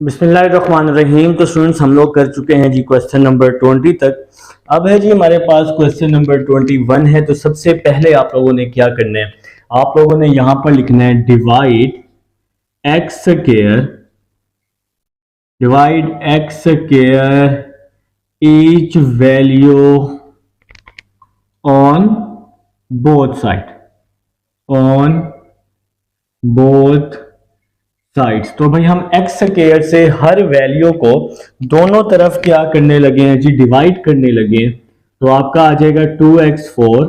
बिस्मिल्लाहिर्रहमानिर्रहीम। तो स्टूडेंट्स हम लोग कर चुके हैं जी क्वेश्चन नंबर 20 तक। अब है जी हमारे पास क्वेश्चन नंबर 21 है। तो सबसे पहले आप लोगों ने क्या करना है, आप लोगों ने यहां पर लिखना है divide x square each value on both sides. तो भाई हम एक्स स्क्वायर से हर वैल्यू को दोनों तरफ क्या करने लगे हैं जी, डिवाइड करने लगे हैं। तो आपका आ जाएगा 2x4,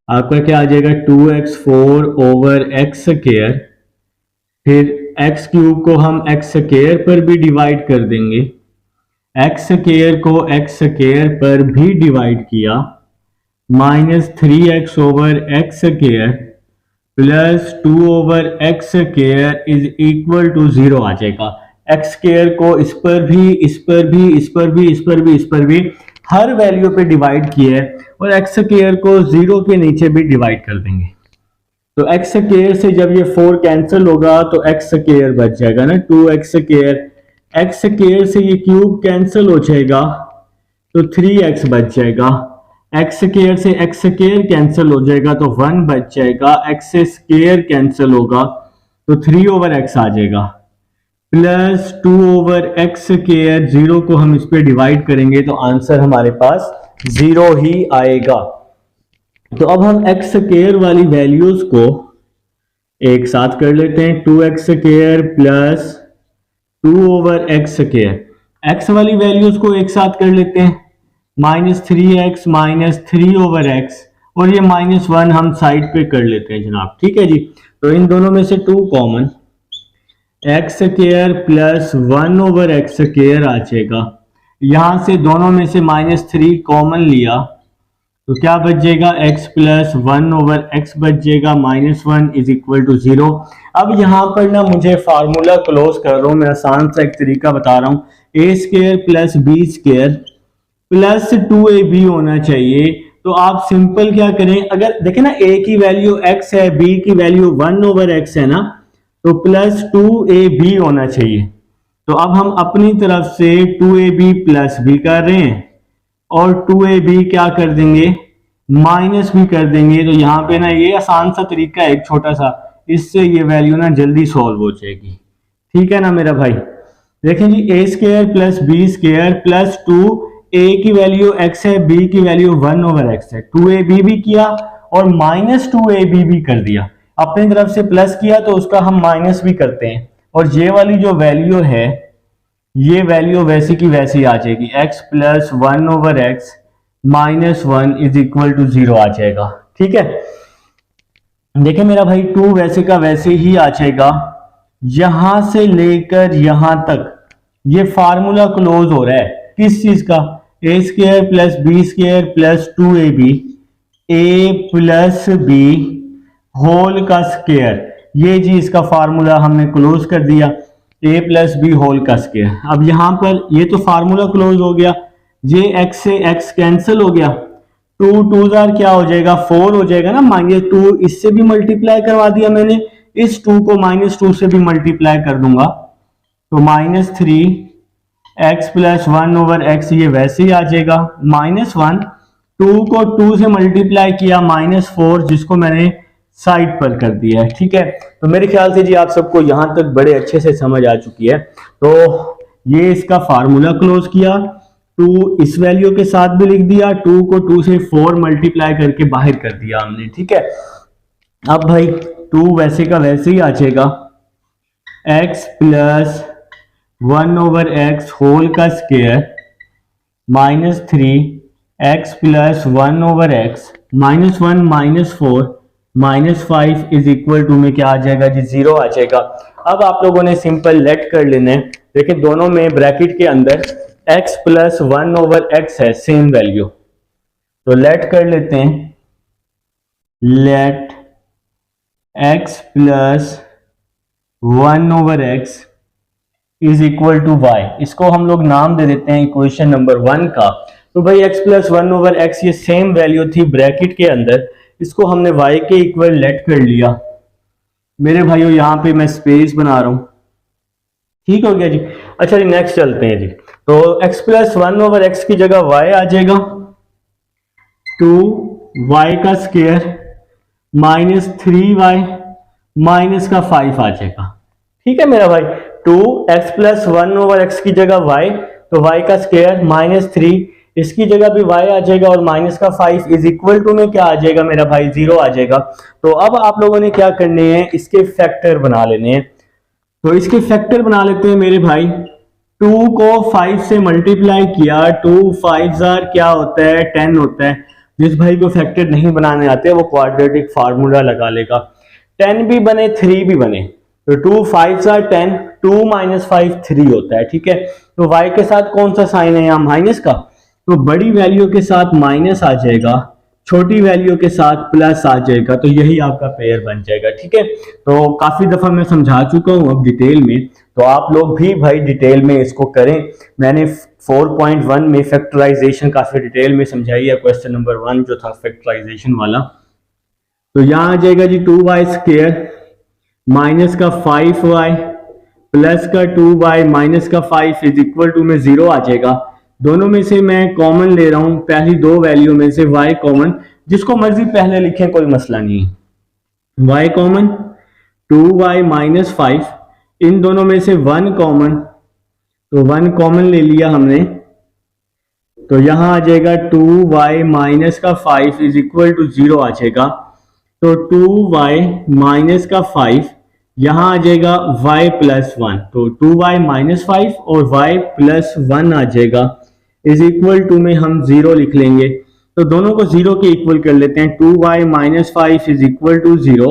आपका क्या आ जाएगा 2x4 ओवर एक्स स्क्वायर। फिर एक्स क्यूब को हम एक्स स्क्वायर पर भी डिवाइड कर देंगे, एक्स स्क्वायर को एक्स स्क्वायर पर भी डिवाइड किया, -3x over x square plus 2 over x square is equal to 0 आ जाएगा। एक्स स्क्वायर को इस पर भी, इस पर भी, इस पर भी, इस पर भी, इस पर भी हर वैल्यू पे डिवाइड किया है, और एक्स स्क्वायर को 0 के नीचे भी डिवाइड कर देंगे। तो एक्स स्क्वायर से जब ये 4 कैंसिल होगा तो एक्स स्क्वायर बच जाएगा ना 2x स्क्वायर। एक्स स्क्वायर से ये क्यूब कैंसिल हो जाएगा तो 3x बच जाएगा। एक्स स्क्वायर से एक्स स्क्वायर कैंसिल हो जाएगा तो 1 बच जाएगा। एक्स से स्क्वायर कैंसिल होगा तो 3 ओवर एक्स आ जाएगा, प्लस 2 ओवर एक्स स्क्वायर। 0 को हम इस पे डिवाइड करेंगे तो आंसर हमारे पास 0 ही आएगा। तो अब हम एक्स स्क्वायर वाली वैल्यूज को एक साथ कर लेते हैं, 2x square plus 2 over x square. X वाली वैल्यूज को एक साथ कर लेते हैं, -3x माइनस 3 ओवर एक्स, और ये -1 हम साइड पे कर लेते हैं जनाब। ठीक है जी। तो इन दोनों में से 2 common, x square plus 1 over x square आ जाएगा। यहां से दोनों में से -3 कॉमन लिया तो क्या बच जाएगा, x प्लस 1 ओवर एक्स बच जाएगा, -1 इज इक्वल टू 0। अब यहां पर ना मुझे फार्मूला क्लोज कर रहा हूं, मैं आसान सा एक तरीका बता रहा हूं, a square plus b square plus 2ab होना चाहिए। तो आप सिंपल क्या करें, अगर देखें ना a की वैल्यू x है, b की वैल्यू 1 ओवर x है ना, तो प्लस 2ab होना चाहिए। तो अब हम अपनी तरफ से 2ab प्लस b कर रहे हैं और 2ab क्या कर देंगे, माइनस भी कर देंगे। तो यहाँ पे ना ये आसान सा तरीका है एक छोटा सा, इससे ये वैल्यू ना जल्दी सॉल्व हो जाएगी। ठीक है ना मेरा भाई। देखें जी, a square plus b square plus 2, a की वैल्यू x है, b की वैल्यू 1 ओवर x है, 2ab भी किया और -2ab भी कर दिया। अपनी तरफ से प्लस किया तो उसका हम माइनस भी करते हैं, और ये वाली जो वैल्यू है ये वैल्यू वैसी की वैसी आ जाएगी, x plus 1 over x -1 is equal to 0 आ जाएगा। ठीक है, देखिए मेरा भाई 2 वैसे का वैसे ही आ जाएगा। यहां से लेकर यहां तक ये फार्मूला क्लोज हो रहा है किस चीज का, a square plus b square plus 2ab, a plus b whole का स्क्वायर। ये जी इसका फार्मूला हमने क्लोज कर दिया, ए प्लस बी होल का स्क्वायर। अब यहां पर ये तो फार्मूला क्लोज हो गया, ये x से x कैंसिल हो गया, 2 2 क्या हो जाएगा, 4 हो जाएगा ना। -2 इससे भी मल्टीप्लाई करवा दिया मैंने, इस 2 को -2 से भी मल्टीप्लाई कर दूंगा तो -3x प्लस 1 ओवर एक्स, ये वैसे ही आ जाएगा, -1, 2 को 2 से मल्टीप्लाई किया, -4 जिसको मैंने साइड पर कर दिया है। ठीक है, तो मेरे ख्याल से जी आप सबको यहां तक बड़े अच्छे से समझ आ चुकी है। तो ये इसका फार्मूला क्लोज किया, 2 इस वैल्यू के साथ भी लिख दिया, 2 को 2 से 4 मल्टीप्लाई करके बाहर कर दिया हमने। ठीक है, अब भाई 2 वैसे का वैसे ही आ जाएगा, x plus 1 over x whole का square -3x plus 1 over x -1 -4 -5 is equal to में क्या आ जाएगा जी, 0 आ जाएगा। अब आप लोगों ने सिंपल लेट कर लेना है। देखिए दोनों में ब्रैकेट के अंदर x प्लस 1 ओवर एक्स है, सेम वैल्यू, तो लेट कर लेते हैं, let x plus 1 over x is equal to y। इसको हम लोग नाम दे देते हैं इक्वेशन नंबर 1 का। तो भाई x प्लस 1 ओवर एक्स ये सेम वैल्यू थी ब्रैकेट के अंदर, इसको हमने y के इक्वल लेट कर लिया। मेरे भाइयों यहां पे मैं स्पेस बना रहा हूं, ठीक हो गया जी। अच्छा जी नेक्स्ट चलते हैं जी। तो x plus one over x की जगह y आ जाएगा 2y का स्क्वायर माइनस 3y माइनस का 5 आ जाएगा। ठीक है मेरा भाई, 2x plus one over x की जगह y, तो y का स्क्वायर माइनस 3, इसकी जगह भी y आ जाएगा और माइनस का 5 इज इक्वल टू में क्या आ जाएगा मेरा भाई, 0 आ जाएगा। तो अब आप लोगों ने क्या करने हैं, इसके फैक्टर बना लेने हैं। तो इसके फैक्टर बना लेते हैं मेरे भाई। 2 को 5 से मल्टीप्लाई किया, 2 5 क्या होता है, 10 होता है। जिस भाई को फैक्टर नहीं बनाने आते वो क्वाड्रेटिक फार्मूला लगा लेगा। 10 भी बने 3 भी बने, तो 2 5 10, 2 माइनस 5 3 होता है। ठीक है, तो y के साथ कौन सा साइन है यहाँ, माइनस का, तो बड़ी वैल्यू के साथ माइनस आ जाएगा, छोटी वैल्यू के साथ प्लस आ जाएगा, तो यही आपका पेयर बन जाएगा। ठीक है, तो काफी दफा मैं समझा चुका हूं अब डिटेल में, तो आप लोग भी भाई डिटेल में इसको करें। मैंने 4.1 में फैक्टराइजेशन काफी डिटेल में समझाई है, क्वेश्चन नंबर 1 जो था फैक्टराइजेशन वाला। तो यहां आ जाएगा जी 2y स्क्वायर माइनस का 5y प्लस का 2y माइनस का 5 इज इक्वल टू में 0 आ जाएगा। दोनों में से मैं कॉमन ले रहा हूं, पहली दो वैल्यू में से y कॉमन, जिसको मर्जी पहले लिखें कोई मसला नहीं है। y कॉमन 2y माइनस 5, इन दोनों में से 1 कॉमन, तो 1 कॉमन ले लिया हमने, तो यहां आ जाएगा 2y माइनस का 5 इज इक्वल टू 0 आ जाएगा। तो 2y माइनस का 5 यहां आ जाएगा y प्लस 1, तो 2y माइनस 5 और y प्लस 1 आ जाएगा इज इक्वल टू में हम 0 लिख लेंगे। तो दोनों को 0 के इक्वल कर लेते हैं। 2y minus 5 is equal to 0,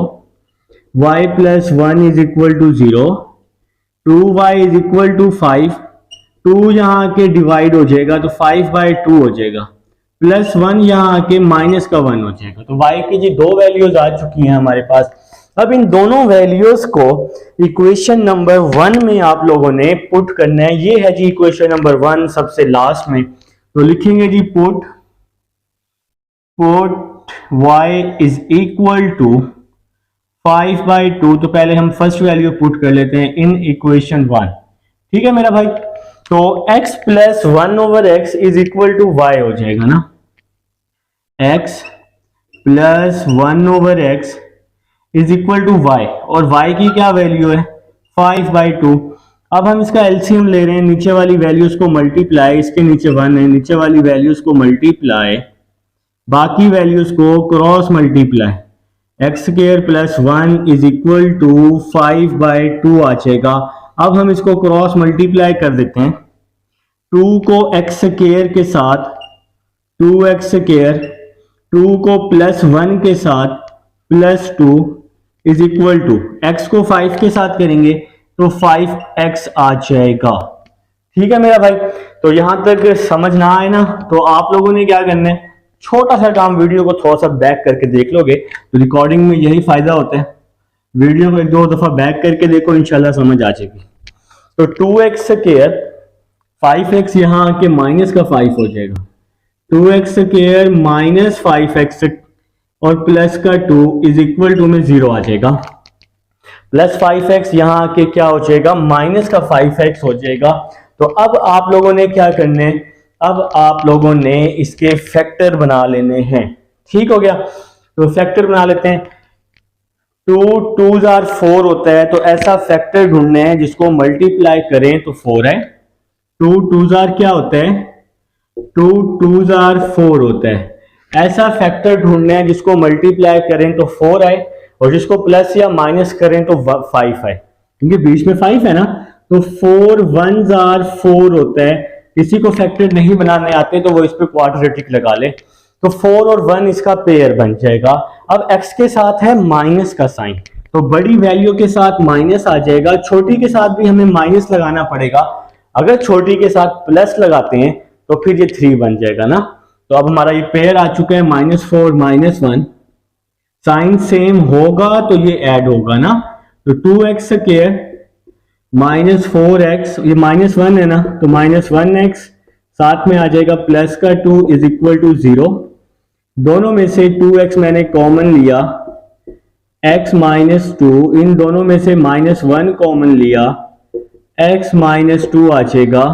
y plus 1 is equal to 0, 2y is equal to 5, 2 यहाँ आके डिवाइड हो जाएगा तो 5/2 हो जाएगा, प्लस 1 यहाँ आके माइनस का 1 हो जाएगा। तो y की जी दो वैल्यूज आ चुकी हैं हमारे पास। अब इन दोनों वैल्यूज को इक्वेशन नंबर 1 में आप लोगों ने पुट करना है। ये है जी इक्वेशन नंबर 1 सबसे लास्ट में, तो लिखेंगे जी put y is equal to 5/2। तो पहले हम फर्स्ट वैल्यू पुट कर लेते हैं इन इक्वेशन 1। ठीक है मेरा भाई, तो x plus 1 over x is equal to y हो जाएगा ना, x plus 1 over x is equal to y, और y की क्या वैल्यू है 5/2। अब हम इसका एलसीएम ले रहे हैं, नीचे वाली वैल्यूज को मल्टीप्लाई, इसके नीचे 1 है, नीचे वाली वैल्यूज को मल्टीप्लाई, बाकी वैल्यूज को cross multiply, x square plus 1 is equal to 5/2 आ जाएगा। अब हम इसको क्रॉस मल्टीप्लाई कर देते हैं, 2 को एक्स स्क्वायर के साथ 2x स्क्वायर, 2 को प्लस 1 के साथ plus 2 is equal to, x को 5 के साथ करेंगे तो 5x आ जाएगा। ठीक है मेरा भाई, तो यहां तक समझ ना आए ना, तो आप लोगों ने क्या करना है, छोटा सा काम, वीडियो को थोड़ा सा बैक करके देख लोगे तो रिकॉर्डिंग में यही फायदा होता है। वीडियो को एक दो दफा बैक करके देखो, इंशाल्लाह समझ आ जाएगी। तो 2x स्क्वायर 5x यहां आके माइनस का 5 हो जाएगा, 2x स्क्वायर माइनस 5x और प्लस का 2 इज इक्वल टू में 0 आ जाएगा, प्लस 5x यहां आके क्या हो जाएगा, माइनस का 5x हो जाएगा। तो अब आप लोगों ने क्या करने, अब आप लोगों ने इसके फैक्टर बना लेने हैं। ठीक हो गया, तो फैक्टर बना लेते हैं। 2 2s are 4 होता है, तो ऐसा फैक्टर ढूंढना है जिसको मल्टीप्लाई करें तो 4 है। 2 2s are क्या होता है, 2 2s are 4 होता है। ऐसा फैक्टर ढूंढना है जिसको मल्टीप्लाई करें तो 4 आए और जिसको प्लस या माइनस करें तो 5 आए, क्योंकि बीच में 5 है ना, तो 4 1s are 4 होता है। किसी को फैक्टर नहीं बनाने आते तो वो इस पे क्वाड्रेटिक लगा ले, तो 4 और 1 इसका पेयर बन जाएगा। अब x के साथ है माइनस का साइन, तो बड़ी वैल्यू के साथ माइनस आ जाएगा, छोटी के साथ भी हमें माइनस लगाना पड़ेगा। अगर छोटी के साथ प्लस लगाते हैं तो फिर ये 3 बन जाएगा ना। तो अब हमारा ये पेयर आ चुका है -4 -1, साइन सेम होगा तो ये ऐड होगा ना, तो 2x स्क्वायर -4x, ये -1 है ना, तो -1x साथ में आ जाएगा प्लस का 2 इज इक्वल टू 0। दोनों में से 2x मैंने कॉमन लिया, x -2, इन दोनों में से -1 कॉमन लिया, x माइनस टू आ जाएगा।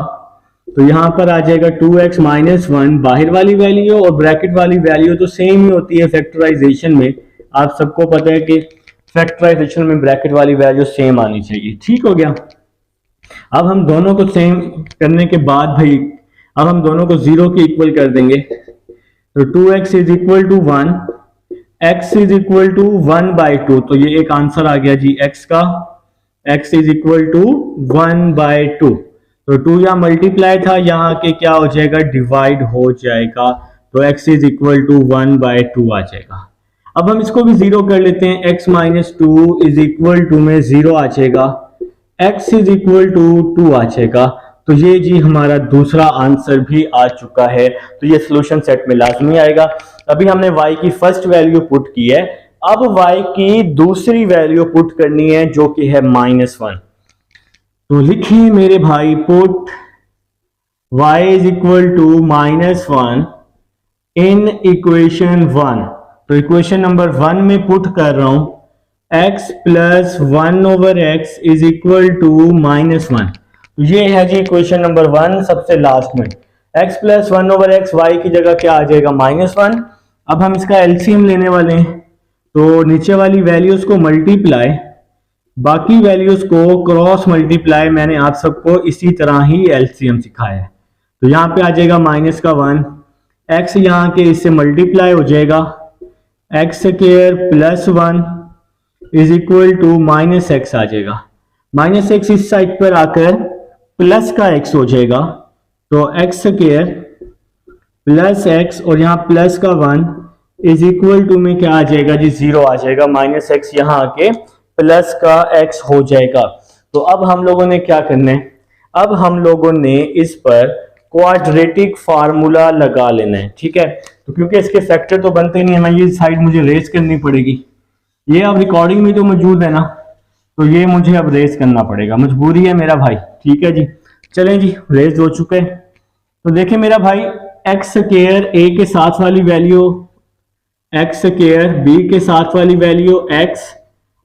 तो यहां पर आ जाएगा 2x माइनस वन, बाहर वाली वैल्यू और ब्रैकेट वाली वैल्यू तो सेम ही होती है फैक्टराइजेशन में। आप सबको पता है कि फैक्टराइजेशन में ब्रैकेट वाली वैल्यू सेम आनी चाहिए। ठीक हो गया। अब हम दोनों को सेम करने के बाद भाई अब हम दोनों को जीरो के इक्वल कर देंगे। तो 2x is equal to one, x is equal to one by two. तो ये एक आंसर आ गया जी x का, x is equal to one by two. तो टू यहाँ मल्टीप्लाई था, यहाँ के क्या हो जाएगा, डिवाइड हो जाएगा। तो x is equal to one by two आ जाएगा। अब हम इसको भी जीरो कर लेते हैं। x minus two is equal to में जीरो आ जाएगा, x is equal to two आ जाएगा। तो ये जी हमारा दूसरा आंसर भी आ चुका है। तो ये सॉल्यूशन सेट में लाजमी आएगा। अभी हमने y की फर्स्ट वैल्यू पुट की है, अब y की दूसरी वैल्यू पुट करनी है जो कि है माइनस वन। तो लिखिए मेरे भाई, put y is equal to minus one in equation one. तो इक्वेशन नंबर वन में पुट कर रहा हूं, x plus one over x is equal to minus one. ये है जी इक्वेशन नंबर वन सबसे लास्ट में। x plus one over x, y की जगह क्या आ जाएगा, माइनस वन। अब हम इसका एलसीएम लेने वाले हैं। तो नीचे वाली वैल्यूज को मल्टीप्लाई, बाकी वैल्यूज को क्रॉस मल्टीप्लाई। मैंने आप सबको इसी तरह ही एलसीएम सिखाया है। तो यहाँ पे आ जाएगा माइनस का वन, x यहाँ के इससे मल्टीप्लाई हो जाएगा, x square plus one is equal to minus x आ जाएगा। माइनस एक्स इस साइड पर आकर प्लस का x हो जाएगा। तो एक्स स्क्वायर प्लस एक्स और यहाँ प्लस का वन इज इक्वल टू में क्या आ जाएगा जी, जीरो आ जाएगा। माइनस एक्स यहाँ आके प्लस का x हो जाएगा। तो अब हम लोगों ने क्या करना है, अब हम लोगों ने इस पर क्वाड्रेटिक फार्मूला लगा लेना है। ठीक है। तो क्योंकि इसके फैक्टर तो बनते नहीं है, मैं ये साइड मुझे रेस करनी पड़ेगी। ये अब रिकॉर्डिंग में तो मौजूद है ना, तो ये मुझे अब रेस करना पड़ेगा, मजबूरी है मेरा भाई। ठीक है जी, चलें जी, रेस हो चुके हैं। तो देखें मेरा भाई, एक्स स्क्वायर ए के साथ वाली वैल्यू एक्स स्क्वायर, बी के साथ वाली वैल्यू एक्स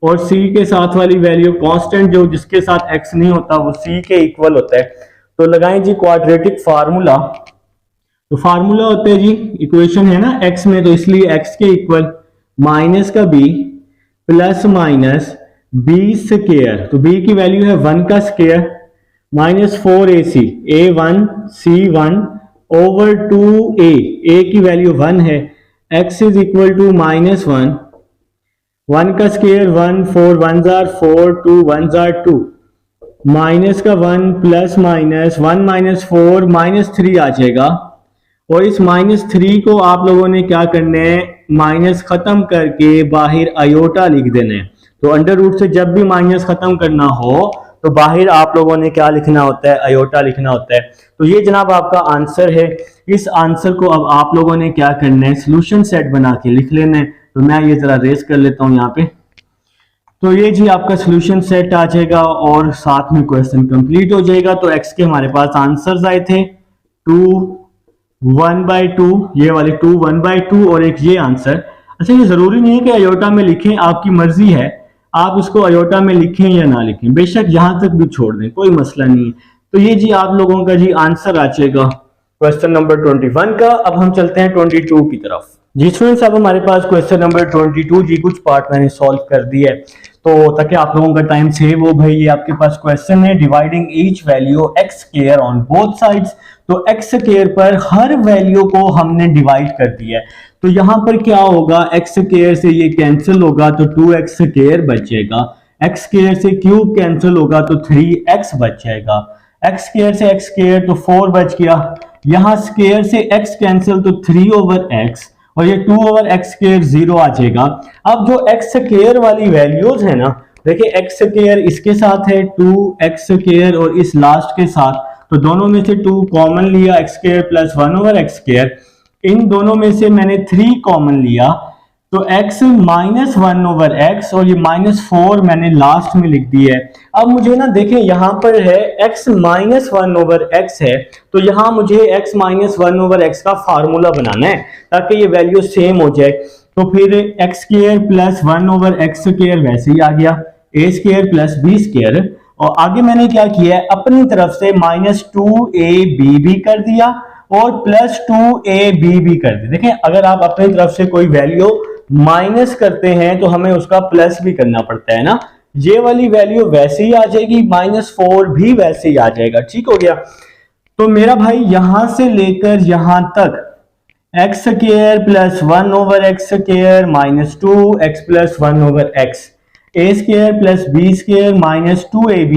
और सी के साथ वाली वैल्यू कांस्टेंट जो जिसके साथ एक्स नहीं होता वो सी के इक्वल होता है। तो लगाएं जी क्वाड्रेटिक फार्मूला। तो फार्मूला होता है जी, इक्वेशन है ना एक्स में, तो इसलिए एक्स के इक्वल माइनस का b plus minus b square. तो बी की वैल्यू है वन का square minus four a c, a one c one over two a की वैल्यू वन है। X is equal to minus one, one का square one, four one जार four, two one जार two, minus का one plus minus one minus four minus three आ जाएगा। और इस माइनस थ्री को आप लोगों ने क्या करना है, माइनस खत्म करके बाहर आयोटा लिख देना है। तो अंडर रूट से जब भी माइनस खत्म करना हो तो बाहर आप लोगों ने क्या लिखना होता है, आयोटा लिखना होता है। तो ये जनाब आपका आंसर है। इस आंसर को अब आप लोगों ने क्या करना है, सॉल्यूशन सेट बना के लिख लेना है। तो मैं ये जरा रेस कर लेता हूं यहाँ पे। तो ये जी आपका सॉल्यूशन सेट आ जाएगा और साथ में क्वेश्चन कंप्लीट हो जाएगा। तो एक्स के हमारे पास आंसर्स आए थे 2 1/2, ये वाले 2 1/2 और एक ये आंसर। अच्छा, ये जरूरी नहीं है कि आयोटा में लिखें, आपकी मर्जी है, आप उसको आयोटा में लिखें या ना लिखें, बेशक यहां तक भी छोड़ दें, कोई मसला नहीं है। तो ये जी आप लोगों का जी आंसर आ जाएगा क्वेश्चन नंबर 21 का। अब हम चलते हैं 22 की तरफ। जी स्टूडेंट्स, अब हमारे पास क्वेश्चन नंबर 22 जी कुछ पार्ट मैंने सॉल्व कर दिया है, तो ताकि आप लोगों का टाइम सेव हो भाई, ये आपके पास क्वेश्चन है dividing each value x square on both sides. तो एक्स स्क्वायर पर हर वैल्यू को हमने डिवाइड कर दिया है। तो यहां पर क्या होगा, एक्स स्क्वायर से ये कैंसिल होगा तो 2x स्क्वायर बचेगा, एक्स स्क्वायर से क्यूब कैंसिल होगा तो 3x बच जाएगा, एक्स स्क्वायर से एक्स स्क्वायर तो 4 बच गया, यहां स्क्वायर से x कैंसिल तो 3/x और ये 2/x स्क्वायर 0 आ जाएगा। अब जो x स्क्वायर वाली वैल्यूज है ना, देखिए x स्क्वायर इसके साथ है 2x स्क्वायर और इस लास्ट के साथ, तो दोनों में से 2 कॉमन लिया, x square plus 1/x square. इन दोनों में से मैंने 3 कॉमन लिया तो x माइनस 1/x और ये -4 मैंने लास्ट में लिख दिया है। अब मुझे ना देखें यहां पर है x माइनस 1/x है, तो यहां मुझे x माइनस 1/x का फार्मूला बनाना है ताकि ये वैल्यू सेम हो जाए। तो फिर x square plus 1/x square वैसे ही आ गया, a square plus b square और आगे मैंने क्या किया है, अपनी तरफ से -2ab भी कर दिया और +2ab भी कर दिया। देखें, अगर आप अपनी तरफ से कोई वैल्यू माइनस करते हैं तो हमें उसका प्लस भी करना पड़ता है ना। ये वाली वैल्यू वैसे ही आ जाएगी, -4 भी वैसे ही आ जाएगा। ठीक हो गया। तो मेरा भाई यहां से लेकर यहां तक x square plus 1 over x square minus 2x plus 1 over x, a square plus b square minus 2ab,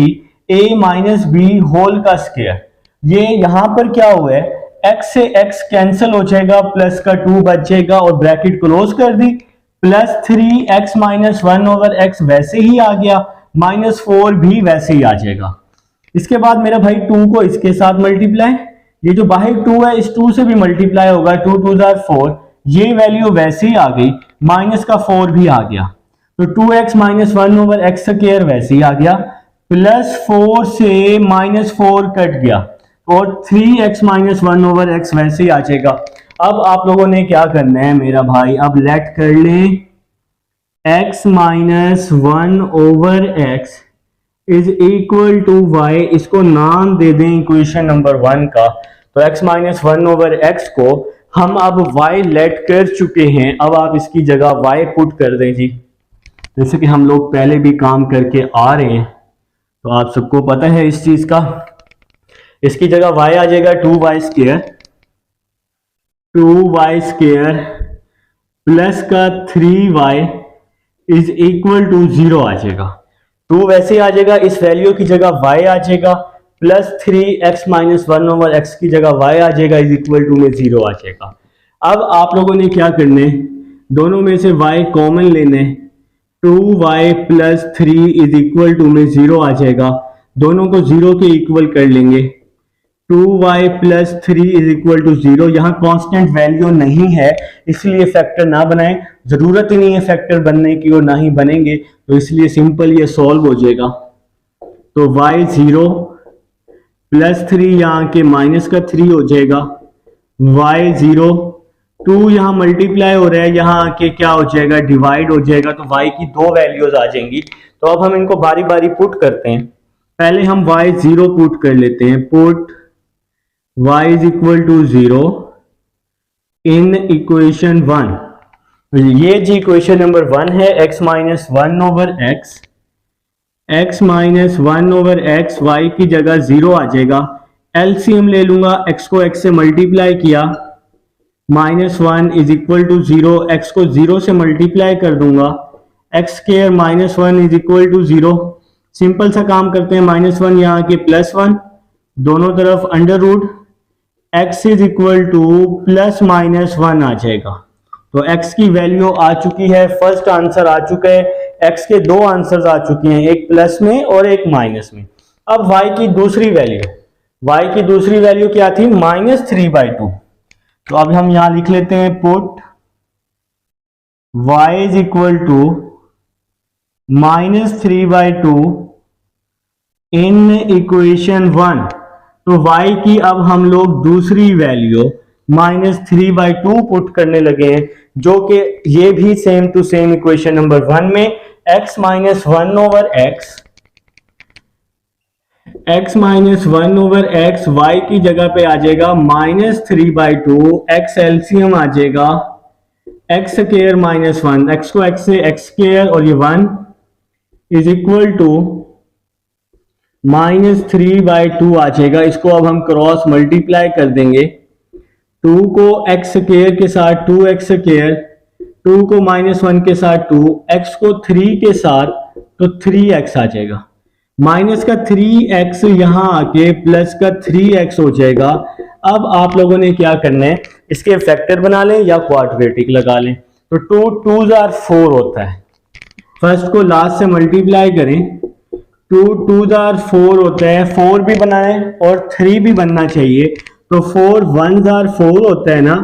a minus b whole का स्क्वायर। ये यहां पर क्या हुआ है, x से x कैंसिल हो जाएगा, प्लस का 2 बचेगा और ब्रैकेट क्लोज कर दी, plus 3x minus 1 over x वैसे ही आ गया, -4 भी वैसे ही आ जाएगा। इसके बाद मेरा भाई 2 को इसके साथ मल्टीप्लाई, ये जो बाहर 2 है इस 2 से भी मल्टीप्लाई होगा, 2 2 4, ये वैल्यू वैसे ही आ गई, माइनस का 4 भी आ गया, तो 2x minus 1 over x square वैसे ही आ गया, +4 से -4 कट गया और 3x माइनस 1 ओवर x वैसे ही आ जाएगा। अब आप लोगों ने क्या करना है मेरा भाई, अब लेट कर लें x minus 1 over x is equal to y, इसको नाम दे दें इक्वेशन नंबर 1 का। तो x माइनस 1 ओवर x को हम अब y लेट कर चुके हैं, अब आप इसकी जगह y पुट कर दें जी, जैसे कि हम लोग पहले भी काम करके आ रहे हैं, तो आप सबको पता है इस चीज का। इसकी जगह y आ जाएगा 2y स्क्वायर प्लस का 3y इज इक्वल टू 0 आ जाएगा। 2 वैसे आ जाएगा, इस वैल्यू की जगह y आ जाएगा, plus 3x minus 1 over x की जगह y आ जाएगा, इज इक्वल टू में 0 आ जाएगा। अब आप लोगों ने क्या करना है, दोनों में से y कॉमन लेने, 2y plus 3 is equal to में 0 आ जाएगा, दोनों को 0 के इक्वल कर लेंगे, 2y plus 3 is equal to 0। यहाँ कांस्टेंट वैल्यू नहीं है इसलिए फैक्टर ना बनाएं, जरूरत ही नहीं है फैक्टर बनने की और ना ही बनेंगे, तो इसलिए सिंपल ये सॉल्व हो जाएगा। तो y 0 प्लस 3 यहाँ के माइनस का 3 हो जाएगा, y 0, 2 यहाँ मल्टीप्लाई हो रहा है, यहाँ आके क्या हो जाएगा, डिवाइड हो जाएगा, तो y की 2 वैल्यूज आ जाएंगी। तो अब हम इनको बारी बारी पुट करते हैं। पहले हम y 0 पुट कर लेते हैं, put y is equal to 0 in equation 1। ये जी इक्वेशन नंबर 1 है, x minus 1 over x minus 1 over x, y की जगह 0 आ जाएगा, एलसीएम ले लूंगा, x को x से मल्टीप्लाई किया, -1 इज इक्वल टू 0, x को 0 से मल्टीप्लाई कर दूंगा, x square minus 1 is equal to 0। Simple सा काम करते हैं, -1 यहाँ के +1, दोनों तरफ under root, x is equal to plus minus 1 आ जाएगा। तो x की वैल्यू आ चुकी है, फर्स्ट आंसर आ चुका है, x के 2 आंसर्स आ चुके हैं, एक प्लस में और एक माइनस में। अब y की दूसरी वैल्यू क्या थी, -3/2। तो अब हम यहां लिख लेते हैं, put y is equal to -3/2 in equation 1। तो y की अब हम लोग दूसरी वैल्यू -3/2 पुट करने लगे हैं, जो कि ये भी same to same equation number 1 में x minus 1 over x y की जगह पे आ जाएगा -3/2, x एलसीएम आ जाएगा, x स्क्वायर माइनस 1, x को x से x स्क्वायर और ये 1 इज इक्वल टू -3/2 आ जाएगा। इसको अब हम क्रॉस मल्टीप्लाई कर देंगे, 2 को x स्क्वायर के साथ 2x स्क्वायर, 2 को -1 के साथ 2, x को 3 के साथ तो 3x आ जाएगा, माइनस का 3x यहां आके प्लस का 3x हो जाएगा। अब आप लोगों ने क्या करना है, इसके फैक्टर बना लें या क्वाड्रेटिक लगा लें। तो 2 2s are 4 होता है, फर्स्ट को लास्ट से मल्टीप्लाई करें, 2 2s are 4 होता है, 4 भी बनाए और 3 भी बनना चाहिए, तो 4 1s are 4 होता है ना,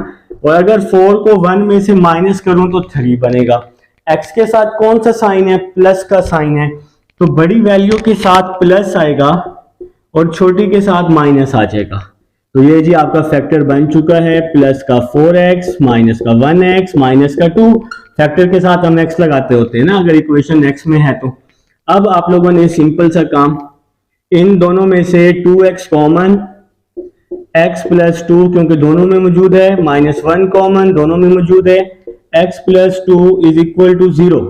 और अगर 4 को 1 में से माइनस करूं तो 3 बनेगा। x के साथ कौन सा साइन है, प्लस का साइन है, तो बड़ी वैल्यू के साथ प्लस आएगा और छोटी के साथ माइनस आ जाएगा। तो ये जी आपका फैक्टर बन चुका है, प्लस का 4x माइनस का 1x माइनस का 2, फैक्टर के साथ हम x लगाते होते हैं ना अगर इक्वेशन x में है तो। अब आप लोगों ने सिंपल सा काम इन दोनों में से 2x कॉमन, x प्लस 2 क्योंकि दोनों में मौजूद है, -1 कॉमन, दोनों में मौजूद है, x plus 2 is equal to 0,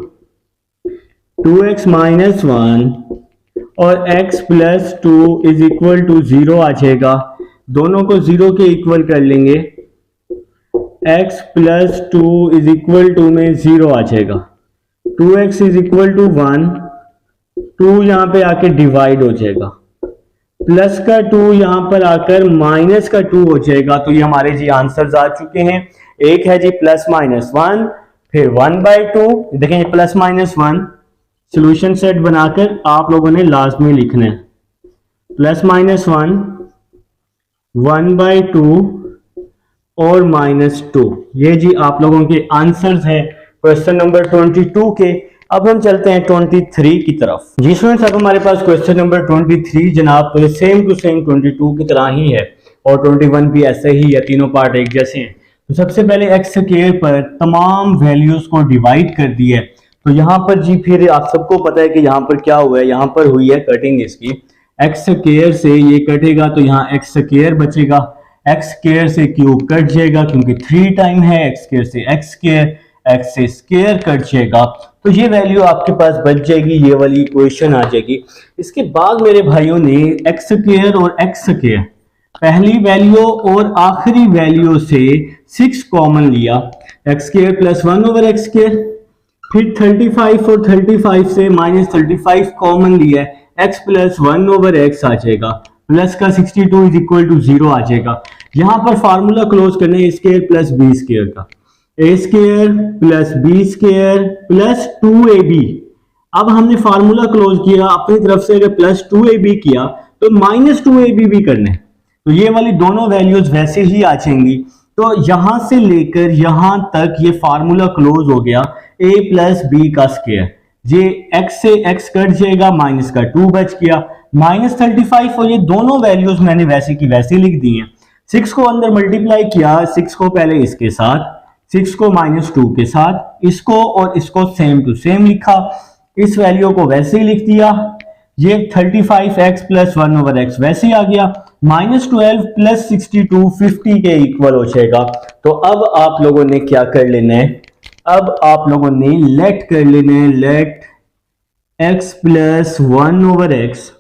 2x minus 1 और x plus 2 is equal to 0 आ जाएगा। दोनों को 0 के इक्वल कर लेंगे, x plus 2 is equal to में 0 आ जाएगा, 2x इज इक्वल टू 1, 2 यहां पे आके डिवाइड हो जाएगा, प्लस का 2 यहां पर आकर माइनस का 2 हो जाएगा। तो ये हमारे जी आंसर्स आ चुके हैं। एक है जी प्लस माइनस 1, फिर 1/2, देखें प्लस माइनस 1, सॉल्यूशन सेट बनाकर आप लोगों ने लास्ट में लिखना है, प्लस माइनस 1, 1/2 और -2। ये जी आप लोगों के आंसर्स हैं क्वेश्चन नंबर 22 के। अब हम चलते हैं 23 की तरफ। जी स्टूडेंट्स, अब हमारे पास क्वेश्चन नंबर 23 जनाब सेम टू सेम 22 की तरह ही है और 21 भी ऐसे ही है, तीनों पार्ट एक जैसे हैं। तो सबसे पहले एक्स स्क्वायर पर तमाम वैल्यूज को डिवाइड कर दिया है। तो यहाँ पर जी फिर आप सबको पता है कि यहाँ पर क्या हुआ है, यहाँ पर हुई है कटिंग इसकी, एक्स स्क्वायर से ये कटेगा तो यहाँ एक्स स्क्वायर बचेगा, एक्स स्क्वायर से क्यूब कट जाएगा क्योंकि 3 टाइम है, एक्स स्क्वायर से एक्स स्क्वायर, एक्स से स्क्वायर कट जाएगा, तो ये वैल्यू आपके पास बच जाएगी, ये वाली इक्वेशन आ जाएगी। इसके बाद मेरे भाइयों ने एक्स स्क्वायर और एक्स स्क्वायर पहली वैल्यू और आखिरी वैल्यू से 6 कॉमन लिया, x square plus 1 over x square, फिर 35 और 35 से -35 कॉमन लिया है, x प्लस 1 ओवर एक्स आ जाएगा, प्लस का 62 इज इक्वल टू 0 आ जाएगा। यहां पर फार्मूला क्लोज करना है a square plus b square का, a square plus b square plus 2ab। अब हमने फार्मूला क्लोज किया, अपनी तरफ से अगर प्लस 2ab किया तो -2ab भी करना है, तो ये वाली दोनों वैल्यूज वैसे ही आ जाएंगी। तो यहां से लेकर यहां तक ये फार्मूला क्लोज हो गया, a प्लस बी का स्क्वायर, ये x से x कट जाएगा, माइनस का 2 बच गया, -35 और ये दोनों वैल्यूज मैंने वैसे की वैसे लिख दी हैं। 6 को अंदर मल्टीप्लाई किया, 6 को पहले इसके साथ, 6 को -2 के साथ, इसको और इसको सेम टू सेम लिखा, इस वैल्यू को वैसे ही लिख दिया, ये 35x प्लस 1 ओवर एक्स वैसे ही आ गया, -12 प्लस 62 50 के इक्वल हो जाएगा। तो अब आप लोगों ने क्या कर लेना है, अब आप लोगों ने लेट कर लेना है, let x plus 1 over x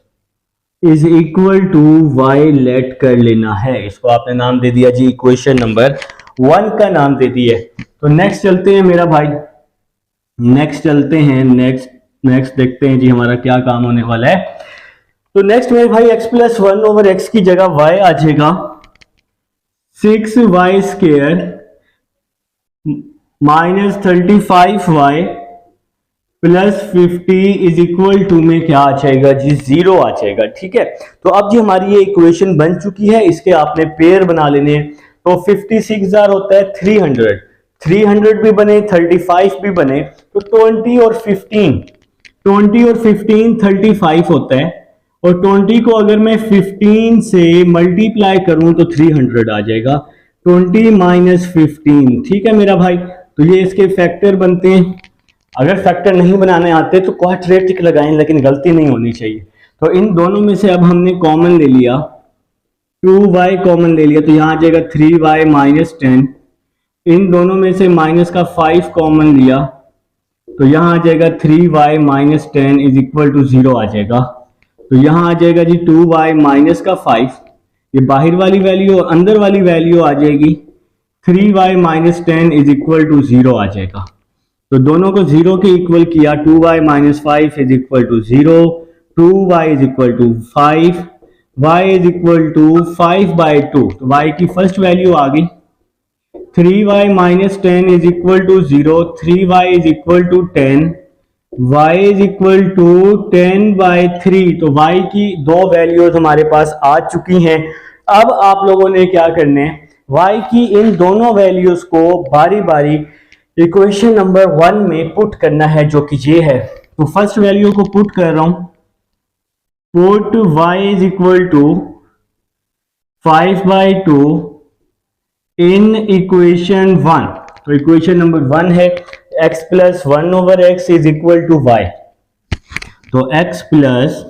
is equal to y let कर लेना है। इसको आपने नाम दे दिया जी इक्वेशन नंबर 1 का नाम दे दिया। तो नेक्स्ट चलते हैं मेरा भाई, नेक्स्ट चलते हैं, नेक्स्ट देखते हैं जी हमारा क्या काम होने वाला है। तो नेक्स्ट मेरे भाई x प्लस 1 ओवर एक्स की जगह y आ जाएगा 6y square -35y plus 50 is equal to में क्या आ जाएगा जी 0 आ जाएगा। ठीक है, तो अब जी हमारी ये इक्वेशन बन चुकी है, इसके आपने पेयर बना लेने। तो 56 होता है 300, 300 भी बने, 35 भी बने, तो 20 और 15 35 होता है, और 20 को अगर मैं 15 से मल्टीप्लाई करूं तो 300 आ जाएगा, 20 माइनस 15। ठीक है मेरा भाई, तो ये इसके फैक्टर बनते हैं। अगर फैक्टर नहीं बनाने आते तो क्वाड्रेटिक लगाएं, लेकिन गलती नहीं होनी चाहिए। तो इन दोनों में से अब हमने कॉमन ले लिया, 2y कॉमन ले लिया, तो यहां आ जाएगा 3y माइनस 10। इन दोनों में से माइनस का 5 कॉमन लिया, तो यहां आ जाएगा 3y minus 10 is equal to 0 आ जाएगा। तो यहां आ जाएगा जी 2y माइनस का 5, ये बाहर वाली वैल्यू और अंदर वाली वैल्यू आ जाएगी, 3y minus 10 is equal to 0 आ जाएगा। तो दोनों को 0 के इक्वल किया, 2y minus 5 is equal to 0, 2y is equal to 5, y is equal to 5/2। तो y की फर्स्ट वैल्यू आ गई, 3y minus 10 is equal to 0, 3y is equal to 10, y is equal to 10/3। तो y की दो values हमारे पास आ चुकी हैं। अब आप लोगों ने क्या करना है, y की इन दोनों वैल्यूज को बारी बारी इक्वेशन नंबर 1 में पुट करना है, जो कि ये है। तो फर्स्ट वैल्यू को पुट कर रहा हूं, put y is equal to 5/2 in equation 1। तो इक्वेशन नंबर 1 है x plus 1 over x is equal to y। तो x plus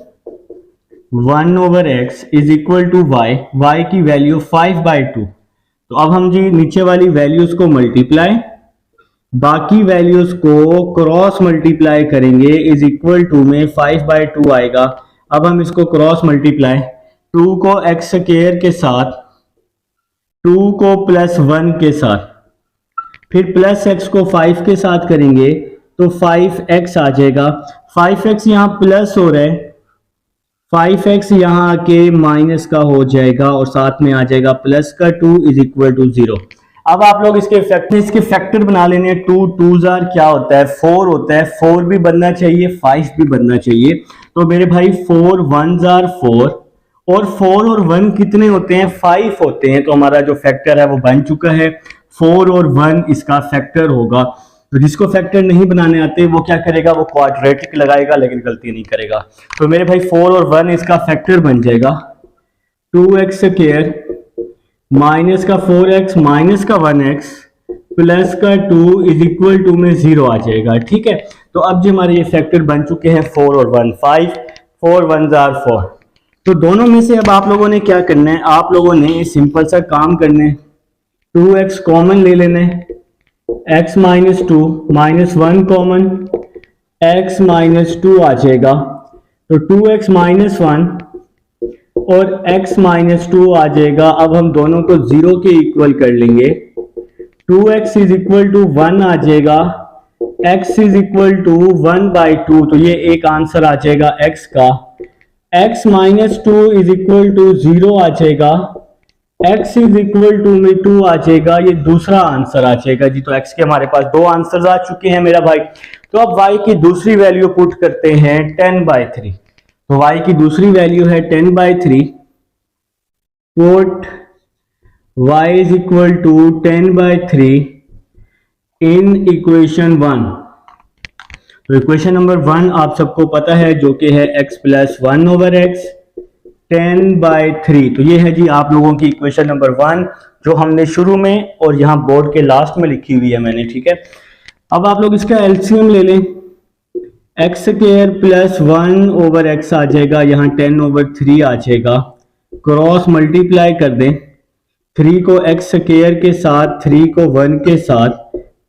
1/x is equal to y, y की वैल्यू 5/2। तो अब हम जी नीचे वाली वैल्यूज को मल्टीप्लाई, बाकी वैल्यूज को क्रॉस मल्टीप्लाई करेंगे, इज इक्वल टू में 5/2 आएगा। अब हम इसको क्रॉस मल्टीप्लाई, 2 को एक्स स्क्वायर के साथ, 2 को +1 के साथ, फिर प्लस एक्स को 5 के साथ करेंगे तो 5x आ जाएगा। 5x यहाँ प्लस हो रहा है, 5x यहाँ आके माइनस का हो जाएगा और साथ में आ जाएगा प्लस का 2 इज इक्वल टू 0। अब आप लोग इसके फैक्टर बना लेने हैं। 2 2s क्या होता है, 4 होता है। 4 भी बनना चाहिए, 5 भी बनना चाहिए। तो मेरे भाई 4 1s 4, और 4 और 1 कितने होते हैं, 5 होते हैं। तो हमारा जो फैक्टर है वो बन चुका है। 4 और 1 इसका फैक्टर होगा। तो जिसको फैक्टर नहीं बनाने आते वो क्या करेगा, वो क्वाड्रेटिक लगाएगा लेकिन गलती नहीं करेगा। तो मेरे भाई 4 और 1 इसका फैक्टर बन जाएगा 2x स्क्वायर माइनस का 4x माइनस का 1x प्लस का 2 इज इक्वल टू में 0 आ जाएगा। ठीक है, तो अब जो हमारे ये फैक्टर बन चुके हैं 4 और 1, 5, 4 1s 4। तो दोनों में से अब आप लोगों ने क्या करना है, आप लोगों ने सिंपल सा काम करना है, 2x कॉमन ले लेना है, x minus 2 minus 1 common, x minus 2 आ जाएगा। तो 2x माइनस 1 और x माइनस 2 आ जाएगा। अब हम दोनों को 0 के इक्वल कर लेंगे। 2x इज इक्वल टू 1 आ जाएगा, x इज इक्वल टू 1/2। तो ये एक आंसर आ जाएगा x का। x minus 2 is equal to 0 आ जाएगा, x इज इक्वल टू में 2 आ जाएगा। ये दूसरा आंसर आ जाएगा जी। तो x के हमारे पास 2 आंसर आ चुके हैं मेरा भाई। तो अब y की दूसरी वैल्यू पुट करते हैं 10/3। तो y की दूसरी वैल्यू है 10/3। Put y is equal to 10/3 in equation 1। तो इक्वेशन नंबर 1 आप सबको पता है जो कि है x + 1/x 10/3। तो ये है जी आप लोगों की इक्वेशन नंबर 1 जो हमने शुरू में और यहाँ बोर्ड के लास्ट में लिखी हुई है मैंने। ठीक है, अब आप लोग इसका एलसीएम ले लें, x स्क्वायर + 1/x आ जाएगा, यहाँ 10/3 आ जाएगा। क्रॉस मल्टीप्लाई कर दें, 3 को x स्क्वायर के साथ, 3 को 1 के साथ,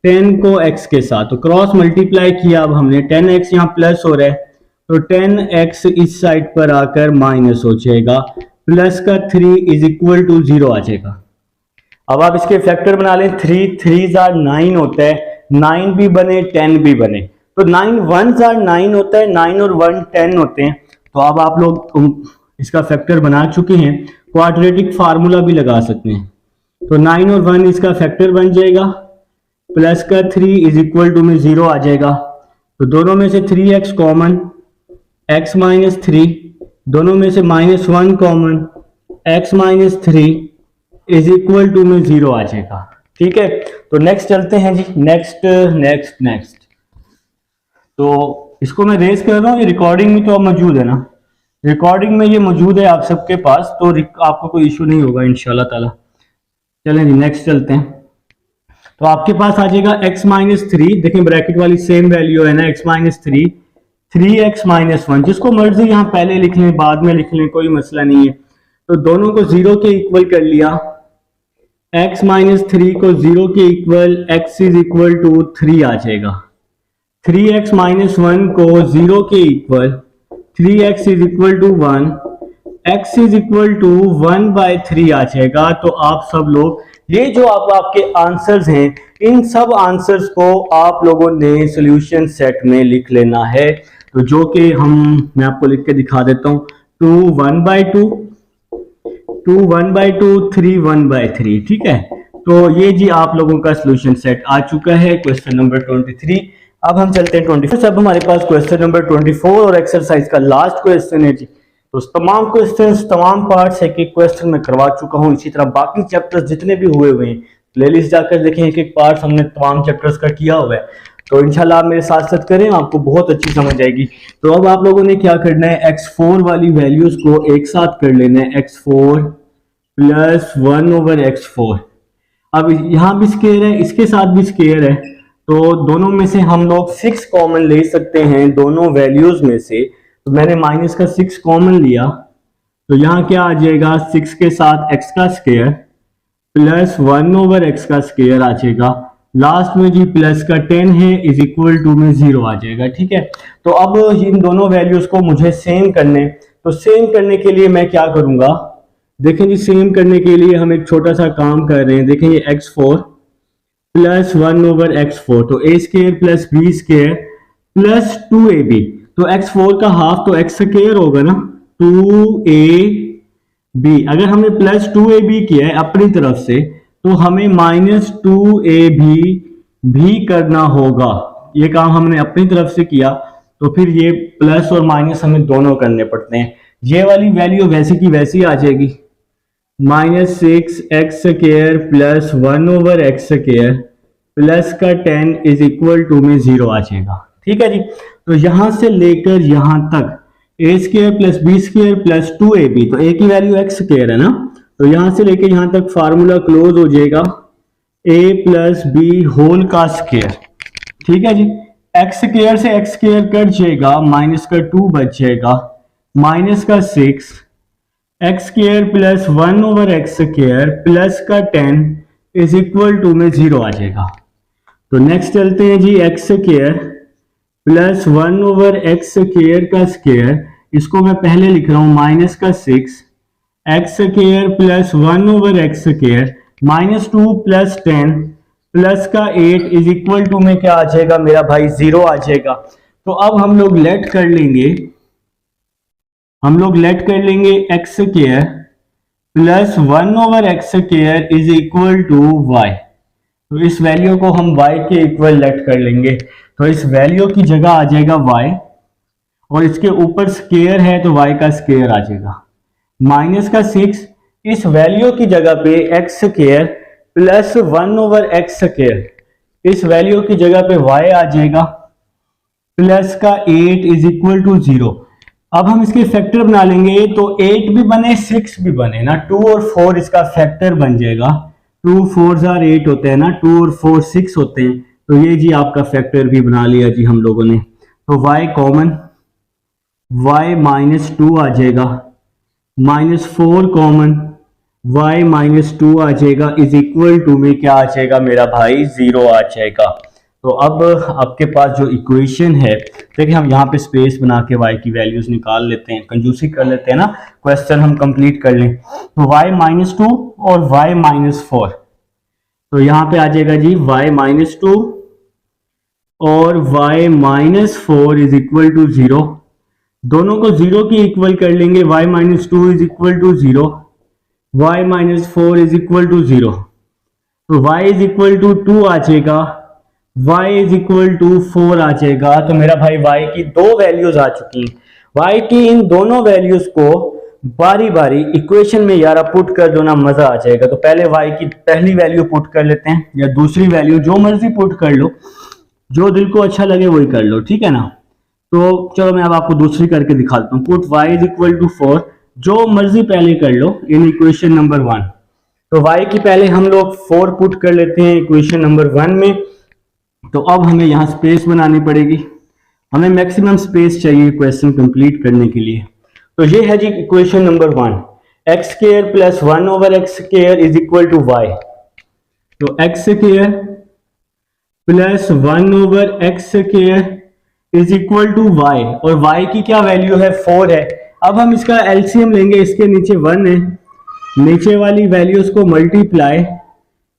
10 को x के साथ। तो क्रॉस मल्टीप्लाई किया, अब हमने 10x यहाँ प्लस हो रहा है तो 10x इस साइड पर आकर माइनस हो जाएगा, प्लस का 3 इज इक्वल टू 0 आ जाएगा। अब आप इसके फैक्टर बना लें, 3 3s 9 होता है, 9 भी बने 10 भी बने। तो 9 1s 9 होता है, 9 और 1 10 होते हैं। तो अब आप लोग इसका फैक्टर बना चुके हैं, क्वाड्रेटिक फार्मूला भी लगा सकते हैं। तो 9 और 1 इसका फैक्टर बन जाएगा, प्लस का 3 इज इक्वल टू में 0 आ जाएगा। तो दोनों में से 3x कॉमन, x माइनस 3, दोनों में से -1 common, x minus 3 is equal to में 0 आ जाएगा। ठीक है, तो नेक्स्ट चलते हैं जी, नेक्स्ट। तो इसको मैं रेस कर रहा हूँ, ये रिकॉर्डिंग में तो अब मौजूद है ना, रिकॉर्डिंग में ये मौजूद है आप सबके पास, तो आपको कोई इशू नहीं होगा इंशाल्लाह ताला। चलें जी नेक्स्ट चलते हैं। तो आपके पास आ जाएगा x माइनस 3, देखें ब्रैकेट वाली सेम वैल्यू है ना, x माइनस 3, 3x माइनस 1, जिसको मर्जी यहाँ पहले लिख लें बाद में लिख लें, कोई मसला नहीं है। तो दोनों को 0 के इक्वल कर लिया, x माइनस 3 को 0 के equal, x is equal to 3 आ जाएगा। 3x माइनस 1 को 0 के equal, 3x is equal to 1, x is equal to 1/3 आ जाएगा। तो आप सब लोग ये जो आपके आंसर्स हैं, इन सब आंसर्स को आप लोगों ने सॉल्यूशन सेट में लिख लेना है। तो जो कि मैं आपको लिख के दिखा देता हूँ, 2 1/2, 2 1/2, 3 1/3। ठीक है, तो ये जी आप लोगों का सॉल्यूशन सेट आ चुका है, क्वेश्चन नंबर 23। अब हम चलते हैं 24। अब हमारे पास क्वेश्चन नंबर 24 और एक्सरसाइज का लास्ट क्वेश्चन है जी। तो तमाम क्वेश्चंस, तमाम पार्ट्स एक एक क्वेश्चन में करवा चुका हूँ। इसी तरह बाकी चैप्टर्स जितने भी हुए हैं, प्लेलिस्ट जाकर देखें, एक एक पार्ट हमने तमाम चैप्टर्स का किया हुआ है। तो इंशाल्लाह आप मेरे साथ साथ करें, आपको बहुत अच्छी समझ आएगी। तो अब आप लोगों ने क्या करना है, x4 वाली वैल्यूज को एक साथ कर लेना है, x4 + 1/x4। अब यहाँ भी स्क्वायर है, इसके साथ भी स्क्वायर है, तो दोनों में से हम लोग 6 कॉमन ले सकते हैं दोनों वैल्यूज में से। तो मैंने माइनस का 6 कॉमन लिया, तो यहाँ क्या आ जाएगा, 6 के साथ x का स्क्वायर प्लस 1/x का स्क्वायर आ जाएगा, लास्ट में जी प्लस का 10 है इज इक्वल टू में 0 आ जाएगा। ठीक है, तो अब इन दोनों वैल्यूज को मुझे सेम करने, तो सेम करने के लिए मैं क्या करूंगा, देखें जी, सेम करने के लिए हम एक छोटा सा काम कर रहे हैं। देखें ये x4 प्लस 1/x4, तो a square plus b square plus 2ab, तो x4 का हाफ तो x स्क्वायर होगा ना, 2ab। अगर हमने प्लस 2ab किया है अपनी तरफ से, तो हमें माइनस 2ab भी करना होगा। ये काम हमने अपनी तरफ से किया, तो फिर ये प्लस और माइनस हमें दोनों करने पड़ते हैं। ये वाली वैल्यू वैसी की वैसी आ जाएगी, -6x² प्लस 1/x² प्लस का 10 इज इक्वल टू में 0 आ जाएगा। ठीक है जी, तो यहां से लेकर यहां तक a² plus b² plus 2ab, तो a की वैल्यू x² है ना, तो यहां से लेकर यहां तक फार्मूला क्लोज हो जाएगा a प्लस b होल का स्क्वायर। ठीक है जी, x² से x² कट जाएगा, माइनस का 2 बच जाएगा, माइनस का 6 x² प्लस 1/x² प्लस का 10 इज इक्वल टू में 0 आ जाएगा। तो नेक्स्ट चलते हैं जी, x² प्लस 1/x² का स्क्वायर, इसको मैं पहले लिख रहा हूं माइनस का 6 x² plus 1/x² minus 2 plus 10 plus का 8 इज इक्वल टू में क्या आ जाएगा मेरा भाई, 0 आ जाएगा। तो अब हम लोग लेट कर लेंगे, x² plus 1/x² is equal to y, तो इस वैल्यू को हम y के इक्वल लेट कर लेंगे, तो इस वैल्यू की जगह आ जाएगा y, और इसके ऊपर स्क्वायर है तो y का स्क्वायर आ जाएगा, माइनस का 6 इस वैल्यू की जगह पे x² प्लस 1/x², इस वैल्यू की जगह पे y आ जाएगा, प्लस का 8 इज इक्वल टू 0। अब हम इसके फैक्टर बना लेंगे, तो 8 भी बने 6 भी बने ना, 2 और 4 इसका फैक्टर बन जाएगा, 2 4 8 होते हैं ना, 2 और 4 6 होते हैं, तो ये जी आपका फैक्टर भी बना लिया जी हम लोगों ने। तो y कॉमन, y -2 आ जाएगा, -4 कॉमन, y -2 आ जाएगा, इज इक्वल टू में क्या आ जाएगा मेरा भाई, 0 आ जाएगा। तो अब आपके पास जो इक्वेशन है, देखिए हम यहाँ पे स्पेस बना के y की वैल्यूज निकाल लेते हैं, कंजूसी कर लेते हैं ना, क्वेश्चन हम कंप्लीट कर लें। तो y -2 और y -4, तो यहाँ पे आ जाएगा जी y -2 और y -4 इज इक्वल टू 0, दोनों को 0 की इक्वल कर लेंगे, y -2 is equal to 0, y -4 is equal to 0, तो y इज इक्वल टू 2 आ जाएगा, y इज इक्वल टू 4 आ जाएगा। तो मेरा भाई y की दो वैल्यूज आ चुकी हैं, y की इन दोनों वैल्यूज को बारी बारी इक्वेशन में यार पुट कर दो ना, मजा आ जाएगा। तो पहले y की पहली वैल्यू पुट कर लेते हैं, या दूसरी वैल्यू, जो मर्जी पुट कर लो, जो दिल को अच्छा लगे वही कर लो, ठीक है ना। तो चलो मैं अब आपको दूसरी करके दिखाता हूँ, put y is equal to 4, जो मर्जी पहले कर लो इन इक्वेशन नंबर 1। तो y की पहले हम लोग 4 पुट कर लेते हैं इक्वेशन नंबर 1 में। तो अब हमें यहाँ स्पेस बनानी पड़ेगी, हमें मैक्सिमम स्पेस चाहिए क्वेश्चन कंप्लीट करने के लिए। तो ये है जी equation number 1, x² plus 1/x² is equal to y। तो x² plus 1/x² is equal to y, और y की क्या वैल्यू है, 4 है। अब हम इसका एलसीएम लेंगे, इसके नीचे 1 है, नीचे वाली वैल्यूज को मल्टीप्लाई,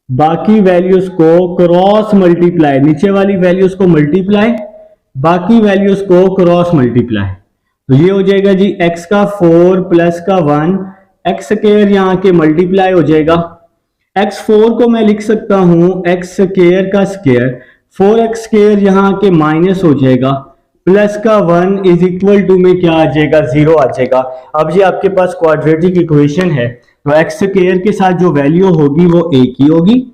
बाकी वैल्यूज को क्रॉस मल्टीप्लाई, नीचे वाली वैल्यूज को मल्टीप्लाई, बाकी वैल्यूज को क्रॉस मल्टीप्लाई। तो ये हो जाएगा जी x का 4 प्लस का 1, x² यहाँ के मल्टीप्लाई हो जाएगा, x4 को मैं लिख सकता हूं x² का स्क्वायर, 4x² यहाँ के माइनस हो जाएगा, प्लस का 1 इज इक्वल टू में क्या आ जाएगा, 0 आ जाएगा। अब ये आपके पास क्वाड्रेटिक इक्वेशन है, तो x² के साथ जो वैल्यू होगी वो a की होगी,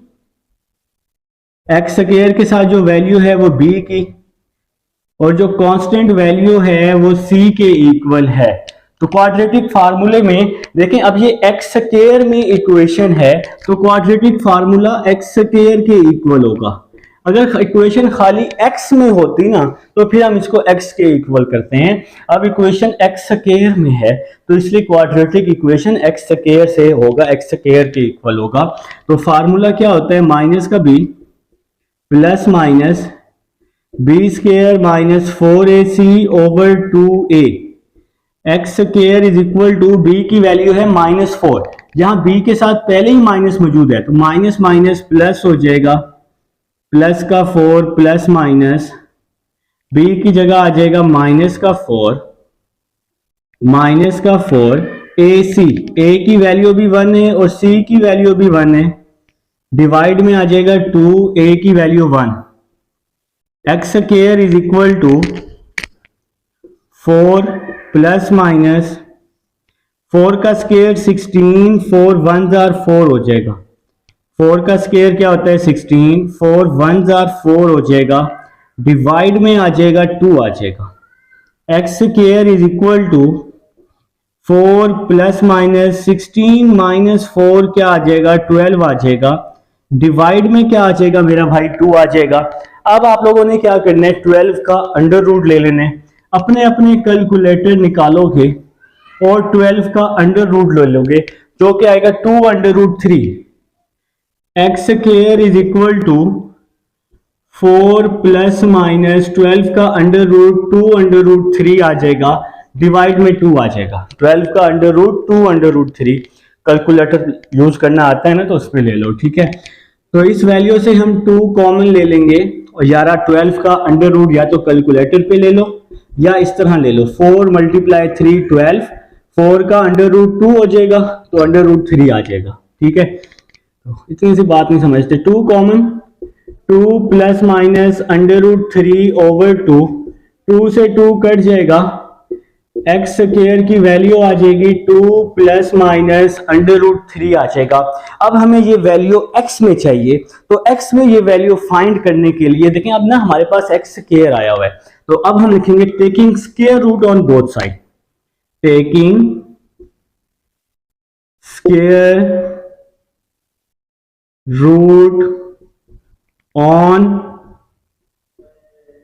x² के साथ जो वैल्यू है वो b की, और जो कांस्टेंट वैल्यू है वो c के इक्वल है। तो क्वाड्रेटिक फार्मूले में देखें, अब ये x² में इक्वेशन है, तो क्वाड्रेटिक फार्मूला x² के इक्वल होगा। अगर इक्वेशन खाली x में होती ना तो फिर हम इसको x के इक्वल करते हैं। अब इक्वेशन x स्क्वायर में है तो इसलिए क्वाड्रेटिक इक्वेशन x स्क्वायर से होगा, x स्क्वायर के इक्वल होगा। तो फार्मूला क्या होता है, माइनस का b plus minus b square minus 4ac over 2a x square is equal to b की वैल्यू है -4। यहां b के साथ पहले ही माइनस मौजूद है तो माइनस माइनस प्लस हो जाएगा, प्लस का 4 प्लस माइनस b की जगह आ जाएगा माइनस का 4 ac, a की वैल्यू भी 1 है और c की वैल्यू भी 1 है, डिवाइड में आ जाएगा 2, a की value 1। X square is equal to 4 plus minus 4 का स्क्वायर 16, 4 1s आर 4 हो जाएगा, 4 का स्क्वायर क्या होता है 16, 4 1s आर 4 हो जाएगा, डिवाइड में आ जाएगा 2 आ जाएगा। X square is equal to 4 plus minus 16 minus 4 क्या आ जाएगा 12 आ जाएगा, डिवाइड में क्या आ जाएगा मेरा भाई 2 आ जाएगा। अब आप लोगों ने क्या करना है, 12 का अंडर रूट ले लेना है, अपने अपने कैलकुलेटर निकालोगे और 12 का अंडर रूट ले लोगे जो कि आएगा 2 under root 3। X square is equal to 4 plus minus 12 का अंडर रूट 2 अंडर रूट 3 आ जाएगा, डिवाइड में 2 आ जाएगा। 12 का under root 2 under root 3, calculator use करना आता है ना तो उस पर ले लो, ठीक है। तो इस वैल्यू से हम 2 कॉमन ले लेंगे और यारा 12 का अंडर रूट या तो कैलकुलेटर पे ले लो या इस तरह ले लो, 4 मल्टीप्लाई 3 12, 4 का अंडर रूट 2 हो जाएगा तो अंडर रूट 3 आ जाएगा, ठीक है। तो इतनी सी बात नहीं समझते, 2 common, 2 plus minus under root 3 over 2, 2 से 2 कट जाएगा, एक्स स्क्वायर की वैल्यू आ जाएगी 2 प्लस माइनस अंडर रूट 3 आ जाएगा। अब हमें ये वैल्यू x में चाहिए तो x में ये वैल्यू फाइंड करने के लिए देखें अब ना हमारे पास x स्क्वायर आया हुआ है तो अब हम लिखेंगे taking square root on both side, taking square root on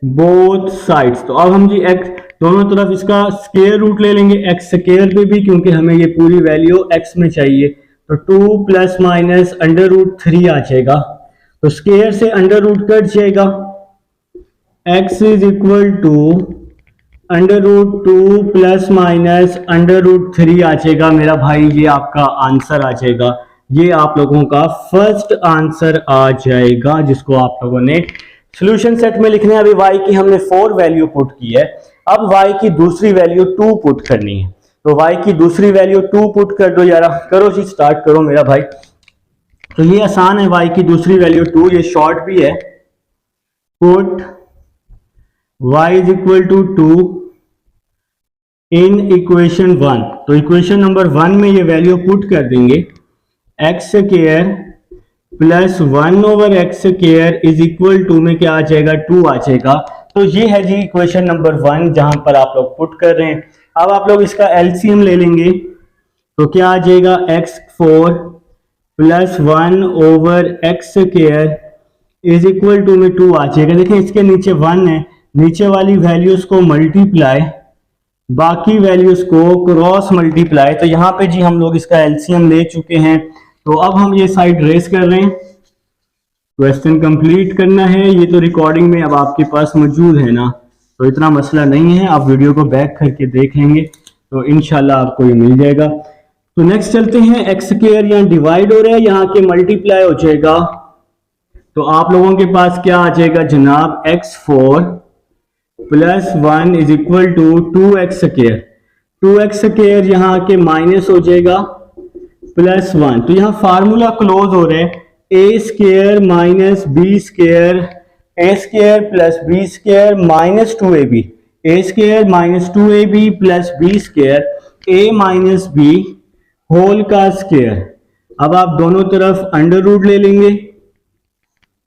both sides. तो अब हम जी x दोनों तरफ इसका स्क्वायर रूट ले लेंगे, एक्स स्क्वायर पे भी क्योंकि हमें ये पूरी वैल्यू x में चाहिए तो 2 प्लस माइनस अंडर रूट 3 आ जाएगा, तो स्क्वायर से अंडर रूट कट जाएगा, x is equal to under root 2 plus minus under root 3 आ जाएगा मेरा भाई, ये आपका आंसर आ जाएगा, ये आप लोगों का फर्स्ट आंसर आ जाएगा जिसको आप लोगों ने सॉल्यूशन सेट में लिखना है। अभी y की हमने 4 वैल्यू पुट की है, अब y की दूसरी वैल्यू 2 पुट करनी है तो y की दूसरी वैल्यू 2 पुट कर दो यारा, करो जी स्टार्ट करो मेरा भाई। तो ये आसान है, y की दूसरी वैल्यू 2, ये शॉर्ट भी है, put y is equal to 2 in equation 1। तो इक्वेशन नंबर 1 में ये वैल्यू पुट कर देंगे, x square plus 1 over x square is equal to में क्या आ जाएगा 2 आ जाएगा। तो ये है जी इक्वेशन नंबर 1 जहां पर आप लोग पुट कर रहे हैं। अब आप लोग इसका एलसीएम ले लेंगे तो क्या आ जाएगा x4 plus 1 over x square is equal to में 2 आ जाएगा। देखिए इसके नीचे 1 है, नीचे वाली वैल्यूज को मल्टीप्लाई, बाकी वैल्यूज को क्रॉस मल्टीप्लाई, तो यहाँ पे जी हम लोग इसका एलसीएम ले चुके हैं। तो अब हम ये साइड रेस कर रहे हैं, क्वेश्चन कंप्लीट करना है, ये तो रिकॉर्डिंग में अब आपके पास मौजूद है ना तो इतना मसला नहीं है, आप वीडियो को बैक करके देख लेंगे तो इंशाल्लाह आपको ये मिल जाएगा। तो नेक्स्ट चलते हैं, एक्स स्क्वायर यहाँ डिवाइड हो रहा है, यहाँ के मल्टीप्लाई हो जाएगा तो आप लोगों के पास क्या आ जाएगा जनाब x4 plus 1 is equal to 2x square, 2x square यहाँ के माइनस हो जाएगा प्लस 1। तो यहाँ फार्मूला क्लोज हो रहा है, a square minus b square, a square plus b square minus 2ab, a square minus 2ab plus b square, a minus b whole का स्क्वायर। अब आप दोनों तरफ अंडर रूट ले लेंगे,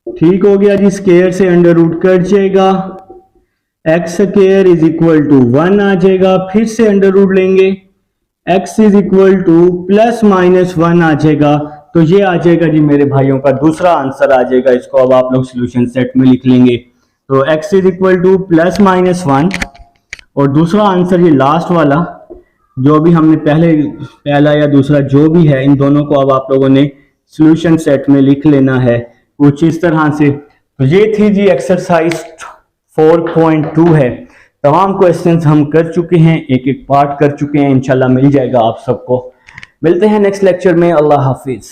ठीक हो गया जी, स्क्वायर से अंडर रूट कट जाएगा, x square is equal to 1 आ जाएगा, फिर से अंडर रूट लेंगे, x is equal to plus minus 1 आ जाएगा, तो ये आ जाएगा जी मेरे भाइयों का दूसरा आंसर आ जाएगा। इसको अब आप लोग सोल्यूशन सेट में लिख लेंगे। तो x इज इक्वल टू +-1 और दूसरा आंसर ये लास्ट वाला जो भी हमने पहला या दूसरा जो भी है, इन दोनों को अब आप लोगों ने सॉल्यूशन सेट में लिख लेना है कुछ इस तरह से। तो ये थी जी एक्सरसाइज 4.2 है। तमाम क्वेश्चंस हम कर चुके हैं, एक एक पार्ट कर चुके हैं। इंशाल्लाह मिल जाएगा आप सबको। मिलते हैं नेक्स्ट लेक्चर में। अल्लाह हाफिज।